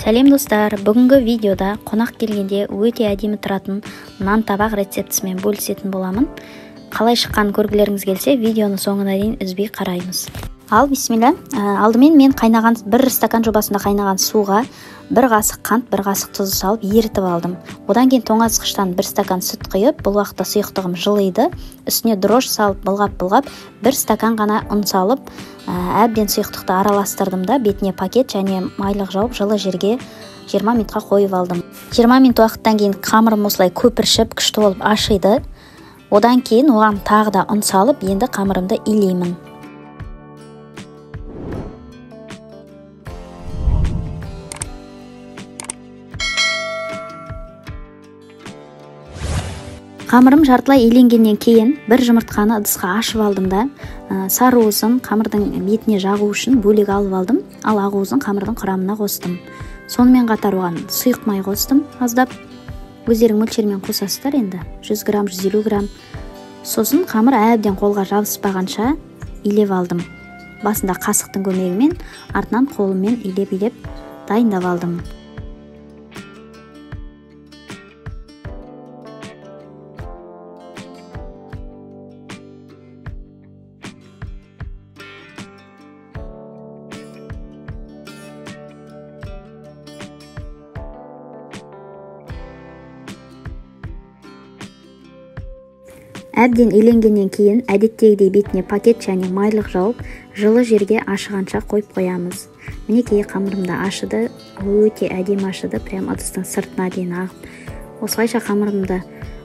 Сәлем достар, бүгінгі видеода қонақ келгенде өте әдемі тұратын нан табақ рецептісімен бөлісетін боламын. Қалай шыққанын көргілеріңіз келсе, видеоны соңына дейін үзбей қараймыз. Ал бисмилля, алдымен мен қайнаған 1 стакан жобасында қайнаған суға 1 қасық қант, 1 қасық тұз салып ерітіп алдым. Одан кейін тоңазытқыштан 1 стакан сүт құйып, бұл уақытта сұйықтығым жылыйды. Үстіне дрожж салып, былғап, 1 стакан ғана ұн салып, әбден сұйықтықты араластырдым да бетіне пакет және майлық жауып жылы жерге 20 минутқа қойып алдым. 20 минут уақыттан кейін қамырым осылай көпіршіп, күшті болып ашиды. Одан кейін оған тағы да ұн салып, енді қамырымды илеймін. Қамырым жартылай иленгеннен кейін бір жұмыртқаны ыдысқа ашып алдым да, сары уызын қамырдың бетіне жағу үшін бөлек алып алдым, ал ақ уызын қамырдың құрамына қостым. Сонымен қатар оған сұйық май қостым, аздап. Өздерің мөлшермен қосасыздар енді, 100 грамм, 150 грамм. Сосын қамыр әбден қолға жабыспағанша илеп алдым. Басында қасықтың көмегімен, артынан қолыммен илеп дайындап алдым. Әбден иленгеннен кейін әдеттегідей бетіне пакет және майлық жауып, жылы жерге ашығанша қойып қоямыз. Мінекей қамырымда ашыды, өте әдемі ашыды, прям ыдыстың сыртына дейін ағып. Осылайша қамырымды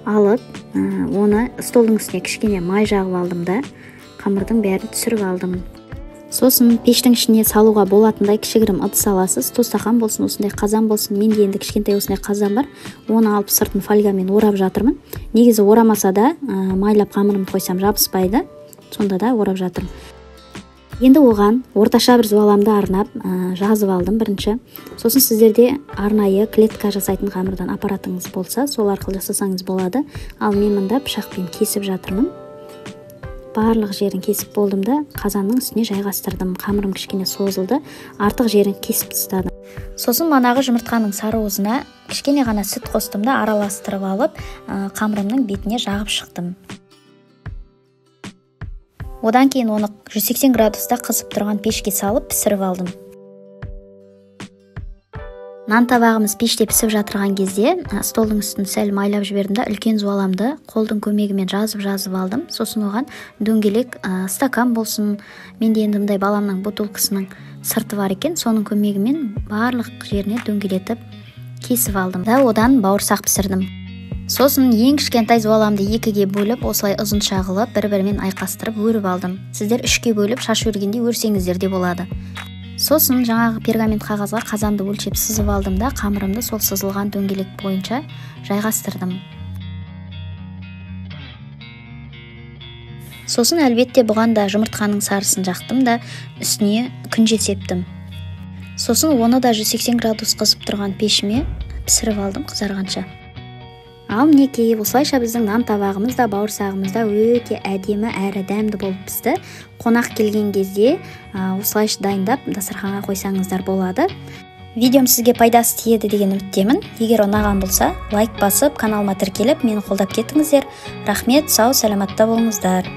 алып, оны столдың үстіне кішкене май жағып алдым да, қамырдың бәрін түсіріп алдым. Сосын пештің ішіне салуға болатындай кішігірім ыдыс аласыз, тостақан болсын, осындай қазан болсын. Менде енді кішкентай осындай қазан бар, оны алып сыртын фольгамен орап жатырмын. Негізі орамаса да майлап қамырымды қойсам жабыспайды, сонда да орап жатырмын. Енді оған орташа бір зуаламды арнап жазып алдым бірінші. Сосын сіздерде арнайы клетка жасайтын қамырдан аппаратыңыз болса, сол арқылы жасасаңыз болады. Ал мен мында пышақпен кесіп жатырмын. Барлық жерін кесіп болдым да, қазанның үстіне жайғастырдым. Қамырым кішкене созылды, артық жерін кесіп тастадым. Сосын манағы жұмыртқаның сары уызына кішкене ғана сүт қостым да, араластырып алып, қамырымның бетіне жағып шықтым. Одан кейін оны 180 градуста қызып тұрған пешке салып пісіріп алдым. Нан табағымыз пеште пісіп жатырған кезде столдың үстін сәл майлап жібердім да, үлкен зуаламды қолдың көмегімен жазып алдым. Сосын оған дөңгелек стакан болсын, менде енді мындай баламның бутылкасының сырты бар екен, соның көмегімен барлық жеріне дөңгелетіп кесіп алдым да, одан бауырсақ пісірдім. Сосын ең кішкентай зуаламды 2-ге бөліп, осылай ұзынша қылып, бір-бірімен айқастырып өріп алдым. Сіздер 3-ге бөліп шаш өргенде өрсеңіздер де болады. Сосын жаңағы пергамент қағазға қазанды өлшеп сызып алдым да, қамырымды сол сызылған дөңгелек бойынша жайғастырдым. Сосын әлбетте бұған да жұмыртқаның сарысын жақтым да, үстіне күнже септім. Сосын оны да 180 градус қызып тұрған пешіме пісіріп алдым қызарғанша. Ал мінекей, осылайша біздің нан табағымыз да бауырсағымыз да өте әдемі әрі дәмді болып пісті. Қонақ келген кезде осылайша дайындап дастарханға қойсаңыздар болады. Видеом сізге пайдасы тиеді деген үміттемін. Егер ұнаған болса, лайк басып, каналыма тіркеліп, мені қолдап кетіңіздер. Рахмет, сау, саламатта болыңыздар.